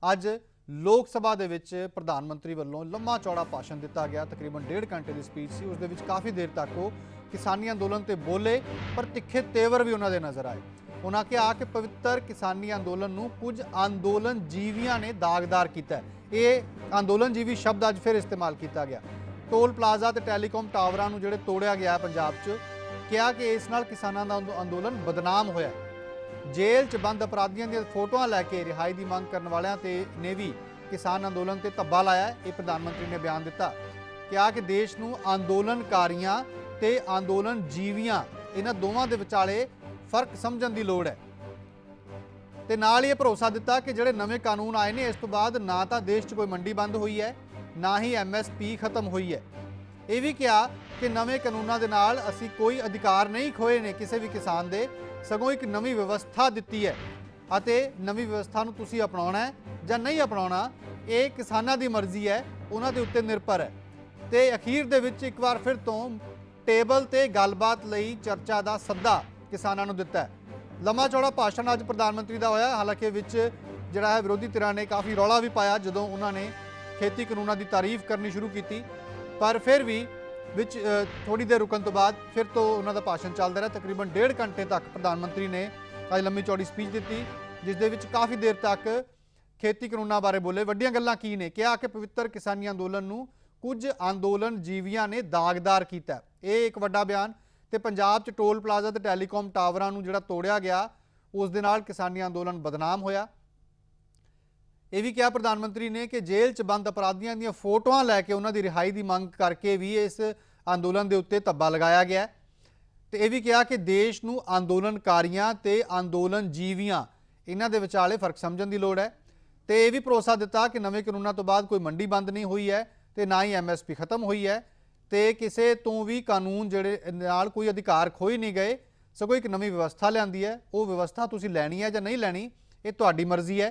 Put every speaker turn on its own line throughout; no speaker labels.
ਅੱਜ ਲੋਕ ਸਭਾ ਦੇ ਵਿੱਚ ਪ੍ਰਧਾਨ ਮੰਤਰੀ ਵੱਲੋਂ ਲੰਮਾ ਚੌੜਾ ਭਾਸ਼ਣ ਦਿੱਤਾ ਗਿਆ। ਤਕਰੀਬਨ 1.5 ਘੰਟੇ ਦੀ ਸਪੀਚ ਸੀ। ਉਸ ਦੇ ਵਿੱਚ ਕਾਫੀ ਦੇਰ ਤੱਕ ਉਹ ਕਿਸਾਨੀ ਅੰਦੋਲਨ ਤੇ ਬੋਲੇ, ਪਰ ਤਿੱਖੇ ਤੇਵਰ ਵੀ ਉਹਨਾਂ ਦੇ ਨਜ਼ਰ ਆਏ। ਉਹਨਾਂ ਕਿਹਾ ਕਿ ਪਵਿੱਤਰ ਕਿਸਾਨੀ ਅੰਦੋਲਨ ਨੂੰ ਕੁਝ ਅੰਦੋਲਨ ਜੀਵੀਆਂ ਨੇ ਦਾਗਦਾਰ ਕੀਤਾ। ਇਹ ਅੰਦੋਲਨ ਜੀਵੀ ਸ਼ਬਦ ਅੱਜ ਫਿਰ ਇਸਤੇਮਾਲ ਕੀਤਾ ਗਿਆ। ਟੋਲ ਪਲਾਜ਼ਾ ਤੇ ਟੈਲੀਕਾਮ ਟਾਵਰਾਂ ਨੂੰ ਜਿਹੜੇ ਤੋੜਿਆ ਗਿਆ ਪੰਜਾਬ 'ਚ, ਕਿਹਾ ਕਿ ਇਸ ਨਾਲ ਕਿਸਾਨਾਂ ਦਾ ਅੰਦੋਲਨ ਬਦਨਾਮ ਹੋਇਆ। ਜੇਲ੍ਹ 'ਚ ਬੰਦ ਅਪਰਾਧੀਆਂ ਦੀਆਂ ਫੋਟੋਆਂ ਲੈ ਕੇ ਰਿਹਾਈ ਦੀ ਮੰਗ ਕਰਨ ਵਾਲਿਆਂ ਤੇ ਨੇ ਵੀ ਕਿਸਾਨ ਅੰਦੋਲਨ ਤੇ ਧੱਬਾ ਲਾਇਆ। ਇਹ ਪ੍ਰਧਾਨ ਮੰਤਰੀ ਨੇ ਬਿਆਨ ਦਿੱਤਾ। ਕਿਹਾ ਕਿ ਦੇਸ਼ ਨੂੰ ਅੰਦੋਲਨਕਾਰੀਆਂ ਤੇ ਅੰਦੋਲਨ ਜੀਵੀਆਂ ਇਹਨਾਂ ਦੋਵਾਂ ਦੇ ਵਿਚਾਲੇ ਫਰਕ ਸਮਝਣ ਦੀ ਲੋੜ ਹੈ। ਤੇ ਨਾਲ ਹੀ ਇਹ ਭਰੋਸਾ ਦਿੱਤਾ ਕਿ ਜਿਹੜੇ ਨਵੇਂ ਕਾਨੂੰਨ ਆਏ ਨੇ, ਇਸ ਤੋਂ ਬਾਅਦ ਨਾ ਤਾਂ ਦੇਸ਼ 'ਚ ਕੋਈ ਮੰਡੀ ਬੰਦ ਹੋਈ ਹੈ, ਨਾ ਹੀ MSP ਖਤਮ ਹੋਈ ਹੈ। ਇਹ ਵੀ ਕਿਹਾ ਕਿ ਨਵੇਂ ਕਾਨੂੰਨਾਂ ਦੇ ਨਾਲ ਅਸੀਂ ਕੋਈ ਅਧਿਕਾਰ ਨਹੀਂ ਖੋਏ ਨੇ ਕਿਸੇ ਵੀ ਕਿਸਾਨ ਦੇ, ਸਗੋਂ ਇੱਕ ਨਵੀਂ ਵਿਵਸਥਾ ਦਿੱਤੀ ਹੈ ਅਤੇ ਨਵੀਂ ਵਿਵਸਥਾ ਨੂੰ ਤੁਸੀਂ ਅਪਣਾਉਣਾ ਹੈ ਜਾਂ ਨਹੀਂ ਅਪਣਾਉਣਾ, ਇਹ ਕਿਸਾਨਾਂ ਦੀ ਮਰਜ਼ੀ ਹੈ, ਉਹਨਾਂ ਦੇ ਉੱਤੇ ਨਿਰਭਰ ਹੈ। ਤੇ ਅਖੀਰ ਦੇ ਵਿੱਚ ਇੱਕ ਵਾਰ ਫਿਰ ਤੋਂ ਟੇਬਲ ਤੇ ਗੱਲਬਾਤ ਲਈ ਚਰਚਾ ਦਾ ਸੱਦਾ ਕਿਸਾਨਾਂ ਨੂੰ ਦਿੱਤਾ ਹੈ। ਲੰਮਾ ਚੌੜਾ ਭਾਸ਼ਣ ਅੱਜ ਪ੍ਰਧਾਨ ਮੰਤਰੀ ਦਾ ਹੋਇਆ। ਹਾਲਾਂਕਿ ਵਿੱਚ ਜਿਹੜਾ ਹੈ ਵਿਰੋਧੀ ਧਿਰਾਂ ਨੇ ਕਾਫੀ ਰੌਲਾ ਵੀ ਪਾਇਆ ਜਦੋਂ ਉਹਨਾਂ ਨੇ ਖੇਤੀ ਕਾਨੂੰਨਾਂ ਦੀ ਤਾਰੀਫ ਕਰਨੀ ਸ਼ੁਰੂ ਕੀਤੀ, ਪਰ ਫਿਰ ਵੀ ਵਿੱਚ ਥੋੜੀ ਦੇਰ ਰੁਕਣ ਤੋਂ ਬਾਅਦ ਫਿਰ ਤੋਂ ਉਹਨਾਂ ਦਾ ਭਾਸ਼ਣ ਚੱਲਦਾ ਰਿਹਾ। ਤਕਰੀਬਨ 1.5 ਘੰਟੇ ਤੱਕ ਪ੍ਰਧਾਨ ਮੰਤਰੀ ਨੇ ਅੱਜ ਲੰਮੀ ਚੌੜੀ ਸਪੀਚ ਦਿੱਤੀ, ਜਿਸ ਦੇ ਵਿੱਚ ਕਾਫੀ ਦੇਰ ਤੱਕ ਖੇਤੀ ਕਾਨੂੰਨਾਂ ਬਾਰੇ ਬੋਲੇ। ਵੱਡੀਆਂ ਗੱਲਾਂ ਕੀ ਨੇ? ਕਿਹਾ ਕਿ ਪਵਿੱਤਰ ਕਿਸਾਨੀ ਅੰਦੋਲਨ ਨੂੰ ਕੁਝ ਅੰਦੋਲਨ ਜੀਵੀਆਂ ਨੇ ਦਾਗਦਾਰ ਕੀਤਾ। ਇਹ ਇੱਕ ਵੱਡਾ ਬਿਆਨ। ਤੇ ਪੰਜਾਬ 'ਚ ਟੋਲ ਪਲਾਜ਼ਾ ਤੇ ਟੈਲੀਕਾਮ ਟਾਵਰਾਂ ਨੂੰ ਜਿਹੜਾ ਤੋੜਿਆ ਗਿਆ, ਉਸ ਦੇ ਨਾਲ ਕਿਸਾਨੀ ਅੰਦੋਲਨ ਬਦਨਾਮ ਹੋਇਆ। ਇਹ ਵੀ ਕਿਹਾ ਪ੍ਰਧਾਨ ਮੰਤਰੀ ਨੇ ਕਿ ਜੇਲ੍ਹ 'ਚ ਬੰਦ ਅਪਰਾਧੀਆਂ ਦੀਆਂ ਫੋਟੋਆਂ ਲੈ ਕੇ ਉਹਨਾਂ ਦੀ ਰਿਹਾਈ ਦੀ ਮੰਗ ਕਰਕੇ ਵੀ ਇਸ ਅੰਦੋਲਨ ਦੇ ਉੱਤੇ ਧੱਬਾ ਲਗਾਇਆ ਗਿਆ। ਤੇ ਇਹ ਵੀ ਕਿਹਾ ਕਿ ਦੇਸ਼ ਨੂੰ ਅੰਦੋਲਨਕਾਰੀਆਂ ਤੇ ਅੰਦੋਲਨ ਜੀਵੀਆਂ ਇਹਨਾਂ ਦੇ ਵਿਚਾਲੇ ਫਰਕ ਸਮਝਣ ਦੀ ਲੋੜ ਹੈ। ਤੇ ਇਹ ਵੀ ਭਰੋਸਾ ਦਿੱਤਾ ਕਿ ਨਵੇਂ ਕਾਨੂੰਨਾਂ ਤੋਂ ਬਾਅਦ ਕੋਈ ਮੰਡੀ ਬੰਦ ਨਹੀਂ ਹੋਈ ਹੈ ਤੇ ਨਾ ਹੀ MSP ਖਤਮ ਹੋਈ ਹੈ ਤੇ ਕਿਸੇ ਤੋਂ ਵੀ ਕਾਨੂੰਨ ਜਿਹੜੇ ਨਾਲ ਕੋਈ ਅਧਿਕਾਰ ਖੋਏ ਨਹੀਂ ਗਏ, ਸਗੋਂ ਇੱਕ ਨਵੀਂ ਵਿਵਸਥਾ ਲਿਆਂਦੀ ਹੈ। ਉਹ ਵਿਵਸਥਾ ਤੁਸੀਂ ਲੈਣੀ ਹੈ ਜਾਂ ਨਹੀਂ ਲੈਣੀ, ਇਹ ਤੁਹਾਡੀ ਮਰਜ਼ੀ ਹੈ।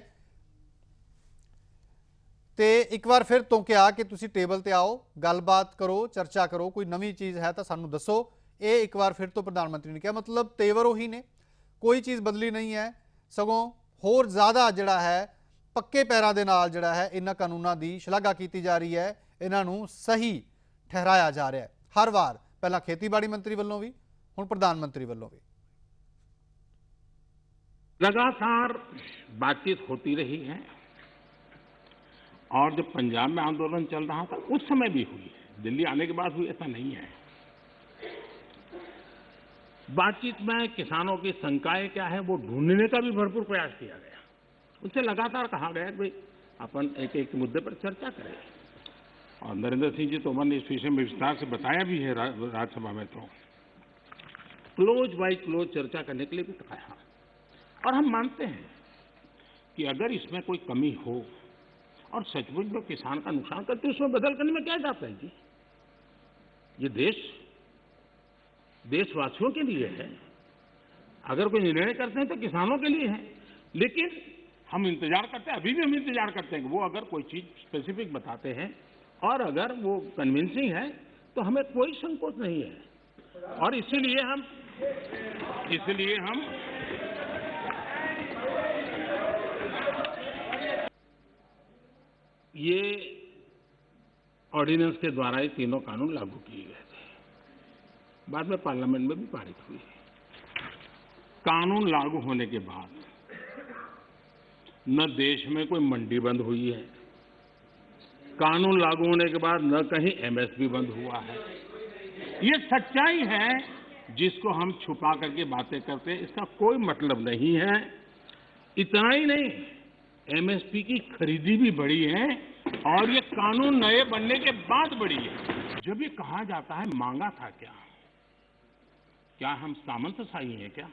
ਤੇ ਇੱਕ ਵਾਰ ਫਿਰ ਤੋਂ ਕਿਹਾ ਕਿ ਤੁਸੀਂ ਟੇਬਲ ਤੇ ਆਓ, ਗੱਲਬਾਤ ਕਰੋ, ਚਰਚਾ ਕਰੋ, ਕੋਈ ਨਵੀਂ ਚੀਜ਼ ਹੈ ਤਾਂ ਸਾਨੂੰ ਦੱਸੋ। ਇਹ ਇੱਕ ਵਾਰ ਫਿਰ ਤੋਂ ਪ੍ਰਧਾਨ ਮੰਤਰੀ ਨੇ ਕਿਹਾ। ਮਤਲਬ ਤੇਵਰ ਉਹੀ ਨੇ, ਕੋਈ ਚੀਜ਼ ਬਦਲੀ ਨਹੀਂ ਹੈ, ਸਗੋਂ ਹੋਰ ਜ਼ਿਆਦਾ ਜਿਹੜਾ ਹੈ ਪੱਕੇ ਪੈਰਾਂ ਦੇ ਨਾਲ ਜਿਹੜਾ ਹੈ ਇਹਨਾਂ ਕਾਨੂੰਨਾਂ ਦੀ ਸ਼ਲਾਘਾ ਕੀਤੀ ਜਾ ਰਹੀ ਹੈ, ਇਹਨਾਂ ਨੂੰ ਸਹੀ ਠਹਿਰਾਇਆ ਜਾ ਰਿਹਾ ਹੈ ਹਰ ਵਾਰ। ਪਹਿਲਾਂ ਖੇਤੀਬਾੜੀ ਮੰਤਰੀ ਵੱਲੋਂ ਵੀ, ਹੁਣ ਪ੍ਰਧਾਨ मंत्री ਵੱਲੋं भी।
लगातार बातचीत होती रही है और जब पंजाब में आंदोलन चल रहा था उस समय भी हुई है, दिल्ली आने के बाद हुई ऐसा नहीं है। बातचीत में किसानों की शंकाएं क्या है वो ढूंढने का भी भरपूर प्रयास किया गया। उनसे लगातार कहा गया कि भाई अपन एक एक मुद्दे पर चर्चा करें, और नरेंद्र सिंह जी तोमर ने इस विषय में विस्तार से बताया भी है राज्यसभा में। तो क्लोज बाय क्लोज चर्चा करने के लिए भी कहा, और हम मानते हैं कि अगर इसमें कोई कमी हो और सचमुच में किसान का नुकसान करते उसमें बदल करने में क्या जाता है जी। ये देशवासियों के लिए है, अगर कोई निर्णय करते हैं तो किसानों के लिए है। लेकिन हम इंतजार करते हैं, अभी भी हम इंतजार करते हैं कि वो अगर कोई चीज स्पेसिफिक बताते हैं और अगर वो कन्विंसिंग है तो हमें कोई संकोच नहीं है। और इसलिए हम ये ऑर्डिनेंस के द्वारा ये तीनों कानून लागू किए गए थे, बाद में पार्लियामेंट में भी पारित हुई। कानून लागू होने के बाद न देश में कोई मंडी बंद हुई है, कानून लागू होने के बाद न कहीं MSP बंद हुआ है। ये सच्चाई है जिसको हम छुपा करके बातें करते हैं, इसका कोई मतलब नहीं है। इतना ही नहीं, MSP की खरीदी भी बढ़ी है और ये कानून नए बनने के बाद बढ़ी है। जब ये कहा जाता है मांगा था क्या हम सामंतशाही हैं क्या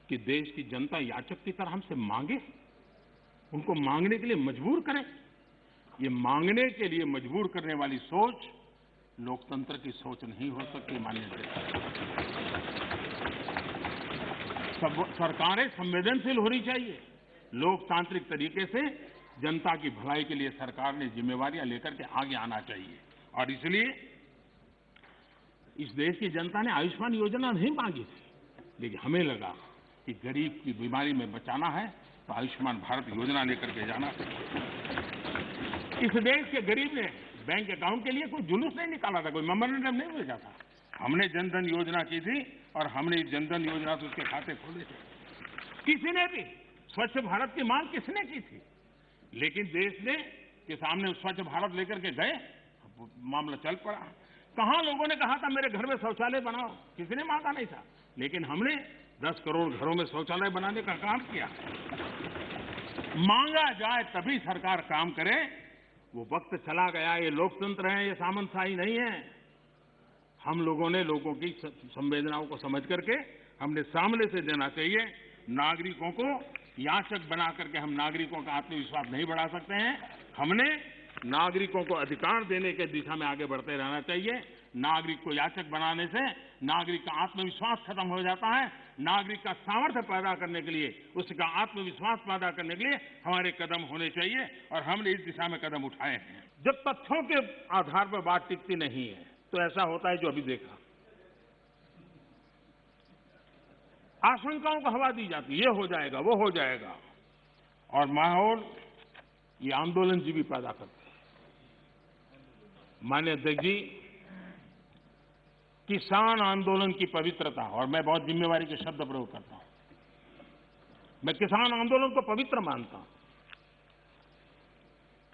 कि देश की जनता याचक की तरह हमसे मांगे, उनको मांगने के लिए मजबूर करें? ये मांगने के लिए मजबूर करने वाली सोच लोकतंत्र की सोच नहीं हो सकती। मान्य सरकारें संवेदनशील होनी चाहिए, लोकतांत्रिक तरीके से जनता की भलाई के लिए सरकार ने जिम्मेवारियां लेकर के आगे आना चाहिए। और इसलिए इस देश की जनता ने आयुष्मान योजना नहीं मांगी थी, लेकिन हमें लगा कि गरीब की बीमारी में बचाना है तो आयुष्मान भारत योजना लेकर के जाना। इस देश के गरीब ने बैंक अकाउंट के लिए कोई जुलूस नहीं निकाला था, कोई मेमोरेंडम नहीं भेजा था। हमने जनधन योजना की थी और हमने इस जनधन योजना से उसके खाते खोले थे। किसी ने भी स्वच्छ भारत की मांग किसने की थी, लेकिन देश ने के सामने स्वच्छ भारत लेकर के गए, मामला चल पड़ा। कहां लोगों ने कहा था मेरे घर में शौचालय बनाओ, किसी ने मांगा नहीं था, लेकिन हमने 10 करोड़ घरों में शौचालय बनाने का काम किया। मांगा जाए तभी सरकार काम करे, वो वक्त चला गया। ये लोकतंत्र है, ये सामंतशाही नहीं है। हम लोगों ने लोगों की संवेदनाओं को समझ करके हमने सामने से देना चाहिए। नागरिकों को याचक बना करके हम नागरिकों का आत्मविश्वास नहीं बढ़ा सकते हैं। हमने नागरिकों को अधिकार देने के दिशा में आगे बढ़ते रहना चाहिए। नागरिक को याचक बनाने से नागरिक का आत्मविश्वास खत्म हो जाता है। नागरिक का सामर्थ्य पैदा करने के लिए, उसका आत्मविश्वास पैदा करने के लिए हमारे कदम होने चाहिए और हमने इस दिशा में कदम उठाए हैं। जब तथ्यों के आधार पर बात टिकती नहीं है तो ऐसा होता है जो अभी देखा, आशंकाओं को हवा दी जाती है, ये हो जाएगा, वो हो जाएगा, और माहौल ये आंदोलनजीवी पैदा करते हैं। माननीय अध्यक्ष जी, किसान आंदोलन की पवित्रता, और मैं बहुत जिम्मेवारी के शब्द प्रयोग करता हूं, मैं किसान आंदोलन को पवित्र मानता हूं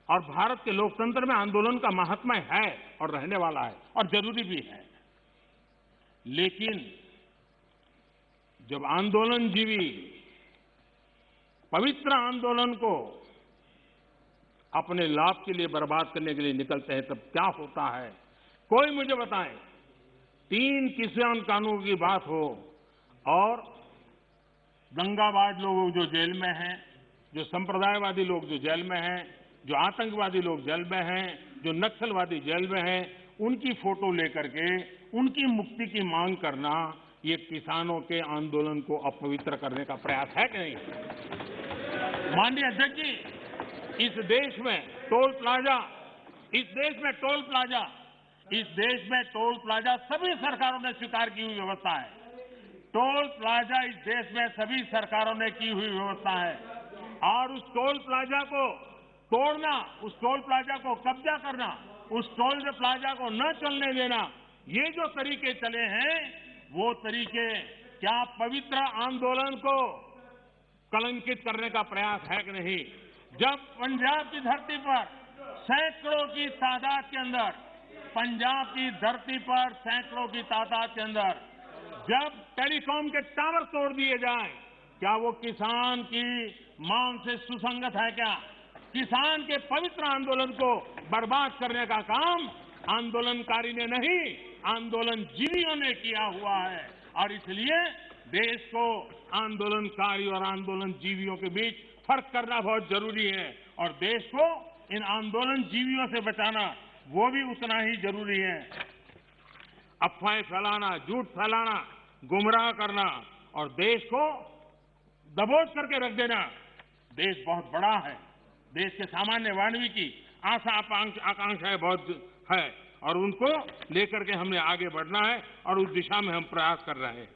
और भारत के लोकतंत्र में आंदोलन का महात्म्य है और रहने वाला है और जरूरी भी है। लेकिन जब आंदोलनजीवी पवित्र आंदोलन को अपने लाभ के लिए बर्बाद करने के लिए निकलते हैं, तब क्या होता है? कोई मुझे बताए। 3 किसान कानून की बात हो और दंगाबाज लोग जो जेल में हैं, जो संप्रदायवादी लोग जो जेल में हैं, जो आतंकवादी लोग जेल में हैं, जो नक्सलवादी जेल में हैं, उनकी फोटो लेकर के उनकी मुक्ति की मांग करना, ये किसानों के आंदोलन को अपवित्र करने का प्रयास है कि नहीं? माननीय अध्यक्ष जी, इस देश में टोल प्लाजा, सभी सरकारों ने स्वीकार की हुई व्यवस्था है। टोल प्लाजा इस देश में सभी सरकारों ने की हुई व्यवस्था है, और उस टोल प्लाजा को तोड़ना, उस टोल प्लाजा को कब्जा करना, उस टोल प्लाजा को न चलने देना, ये जो तरीके चले हैं, वो तरीके क्या पवित्र आंदोलन को कलंकित करने का प्रयास है कि नहीं? जब पंजाब की धरती पर सैकड़ों की तादाद के अंदर, पंजाब की धरती पर सैकड़ों की तादाद के अंदर जब टेलीकॉम के टावर तोड़ दिए जाएं, क्या वो किसान की मांग से सुसंगत है? क्या किसान के पवित्र आंदोलन को बर्बाद करने का काम आंदोलनकारी ने नहीं, आंदोलनजीवियों ने किया हुआ है। और इसलिए देश को आंदोलनकारी और आंदोलनजीवियों के बीच फर्क करना बहुत जरूरी है, और देश को इन आंदोलनजीवियों से बचाना वो भी उतना ही जरूरी है। अफवाहें फैलाना, झूठ फैलाना, गुमराह करना और देश को दबोच करके रख देना, देश बहुत बड़ा है। देश के सामान्य मानवी की आशा आकांक्षाएं बहुत है, और उनको लेकर के हमने आगे बढ़ना है और उस दिशा में हम प्रयास कर रहे हैं।